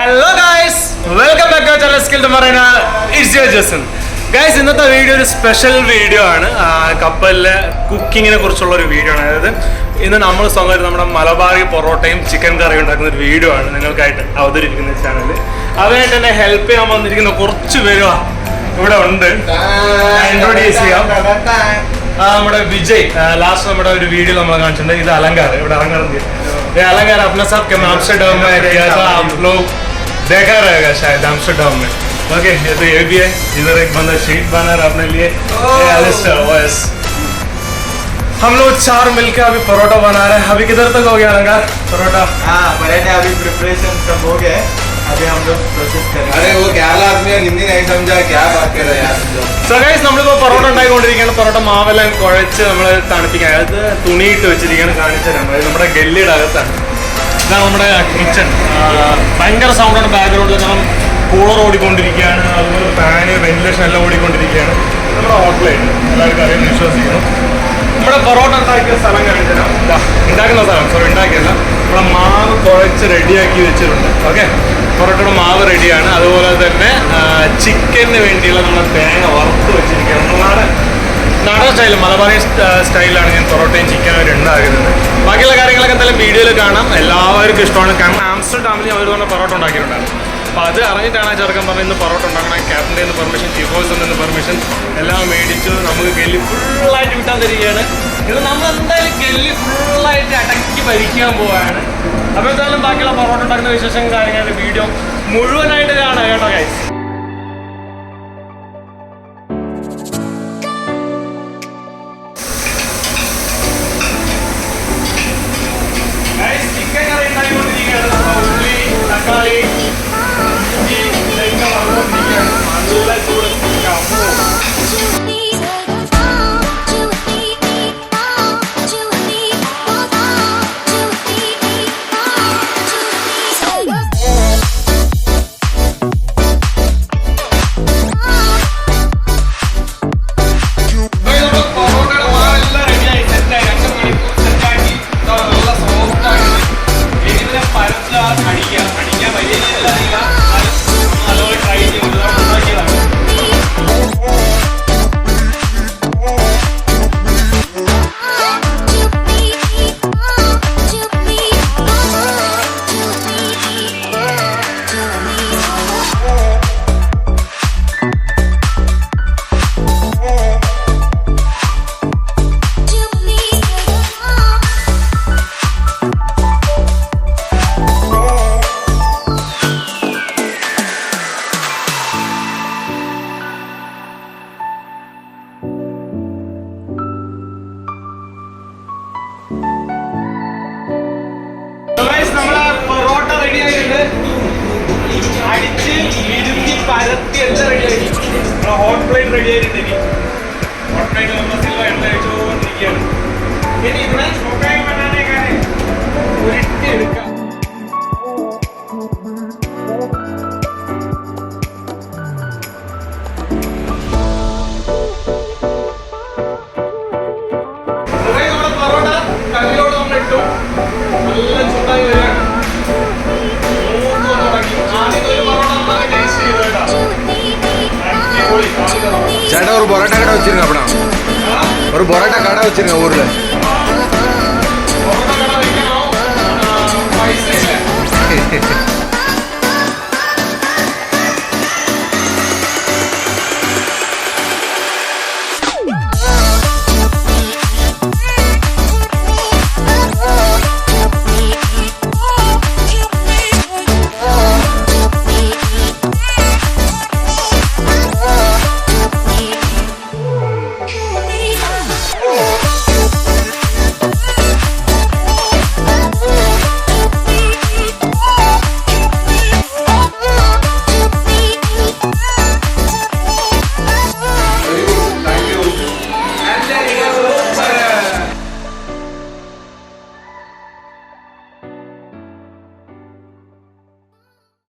Hello guys, welcome back to our channel Skill to Marina. It's your Jason. Guys, ഇന്നത്തെ video ഒരു special video ആണ്. കപ്പലിലെ കുക്കിങ്ങിനെ കുറിച്ചുള്ള ഒരു വീഡിയോ ആണ്. അതായത് ഇന്ന് നമ്മൾ സ്വന്തമായിട്ട് നമ്മുടെ മലബാറി പൊറോട്ടയും ചിക്കൻ കറിയും ഉണ്ടാക്കുന്ന ഒരു വീഡിയോ ആണ് നിങ്ങൾക്കായിട്ട് അവതരിപ്പിക്കുന്ന ചാനലിൽ. അതിനായിട്ട് എന്നെ ഹെൽപ്പ് ചെയ്യാൻ വന്നിരിക്കുന്ന കുറച്ച് പേര് ഇവിടെ ഉണ്ട്. ഇൻട്രോഡ്യൂസ് ചെയ്യാം. നമ്മുടെ വിജയ് ലാസ്റ്റ് നമ്മുടെ ഒരു വീഡിയോ നമ്മൾ കാണിച്ചിട്ടുണ്ട്. ഇത് അലങ്കാർ ഇവിടെ ഇറങ്ങുന്നത്. ये अलग अपना सब के एम्स्टर्डम में किया था, आप लोग देखा रहेगा शायद एम्स्टर्डम में. ओके, ये तो ये भी है. इधर एक बंदा शीट बना रहा अपने लिए. Alistair OS. हम लोग 4 मिलकर अभी परोठा बना रहे हैं. अभी किधर तक हो गया अलंकार परोठा? हाँ, पराठे अभी प्रिपरेशन सब हो गए. अभी हम लोग प्रोसेस करेंगे. अरे वो क्या आदमी है, हिंदी नहीं समझा, क्या बात कर रहे हैं यार. സോ ഗൈസ്, നമ്മളിപ്പോൾ പൊറോട്ട ഉണ്ടാക്കിക്കൊണ്ടിരിക്കുകയാണ്. പൊറോട്ട മാവെല്ലാം കുഴച്ച് നമ്മൾ തണുപ്പിക്കാൻ, അത് തുണിയിട്ട് വെച്ചിരിക്കുകയാണ്. കാണിച്ചു തരാം. നമ്മുടെ ഗല്ലിയുടെ അകത്താണ്. ഇതാണ് നമ്മുടെ കിച്ചൺ. ഭയങ്കര സൗണ്ടാണ് ബാക്ക്ഗ്രൗണ്ടിൽ. കാരണം കൂളർ ഓടിക്കൊണ്ടിരിക്കുകയാണ്, അതുപോലെ ഫാന് വെന്റിലേഷൻ എല്ലാം ഓടിക്കൊണ്ടിരിക്കുകയാണ്. നമ്മുടെ ഹോട്ടലായിട്ട് എല്ലാവർക്കും അറിയാൻ വിശ്വസിക്കുന്നു. നമ്മുടെ പൊറോട്ട ഉണ്ടാക്കിയ സ്ഥലം കാണിച്ചു തരാം. ഉണ്ടാക്കുന്ന സ്ഥലം, സോറി ഉണ്ടാക്കിയല്ല, നമ്മുടെ മാവ് കുഴച്ച് റെഡിയാക്കി വെച്ചിട്ടുണ്ട്. ഓക്കെ, പൊറോട്ടയുടെ മാവ് റെഡിയാണ്. അതുപോലെ തന്നെ ചിക്കന് വേണ്ടിയുള്ള നമ്മുടെ തേങ്ങ വറുത്ത് വെച്ചിരിക്കുകയാണ്. നാടൻ സ്റ്റൈൽ, മലബാറി സ്റ്റൈലാണ് ഞാൻ പൊറോട്ടയും ചിക്കനും അവർ ഉണ്ടാക്കുന്നത്. ബാക്കിയുള്ള കാര്യങ്ങളൊക്കെ എന്തായാലും വീഡിയോയിൽ കാണാം. എല്ലാവർക്കും ഇഷ്ടമാണ്. കാരണം ആംസ്റ്റർഡാമിൽ അവർ തന്നെ പൊറോട്ട ഉണ്ടാക്കിയിട്ടുണ്ടായിരുന്നു. അപ്പോൾ അത് അറിഞ്ഞിട്ടാണ് ആ ചെറുക്കൻ പറഞ്ഞത് ഇന്ന് പൊറോട്ട ഉണ്ടാക്കണം. ക്യാപ്റ്റൻ്റെ നിന്ന് പെർമിഷൻ, ചീഫോസിൽ നിന്ന് പെർമിഷൻ എല്ലാം മേടിച്ചു. നമുക്ക് ഗല്ലി ഫുള്ളായിട്ട് വിട്ടാൻ തരികയാണ്. ഇത് നമ്മൾ എന്തായാലും ഗല്ലി ഫുള്ളായിട്ട് അടക്കി ഭരിക്കാൻ പോവുകയാണ്. അപ്പോൾ എന്തായാലും ബാക്കിയുള്ള പൊറോട്ട ഉണ്ടാക്കുന്ന വിശേഷം കാര്യങ്ങളുടെ വീഡിയോ മുഴുവനായിട്ട് കാണാം കേട്ടോ ഗൈസ്. ചിക്കൻ കറി ഉണ്ടാക്കിക്കൊണ്ടിരിക്കുകയാണ്. ഉള്ളി, തക്കാളി, ഇഞ്ചി ഇതൊക്കെ വറുകൊണ്ടിരിക്കുകയാണ്. നല്ല ചൂട്. അടിച്ച് ഇരുത്തി പരത്തി എല്ലാം റെഡി ആയി. ഹോട്ട് പ്ലേറ്റ് റെഡി ആയിട്ടുണ്ടെങ്കിൽ ഹോട്ട് പ്ലേറ്റ് നമ്മൾ സിൽവ എണ്ണ വെച്ചുകൊണ്ടിരിക്കുകയാണ്. ഇനി ഇവിടെ ഉരുട്ടി എടുക്കാം. നമ്മുടെ പൊറോട്ട കല്ലിലോട് നമ്മൾ ഇട്ടു. നല്ല ചൂടായി വരികയാണ്. ചേട്ടാ ഒരു പൊറോട്ട കട വെച്ചിരുங்க. அப்பனா ஒரு பொரோட்டா கடை வச்சிருங்க ஊர்ல.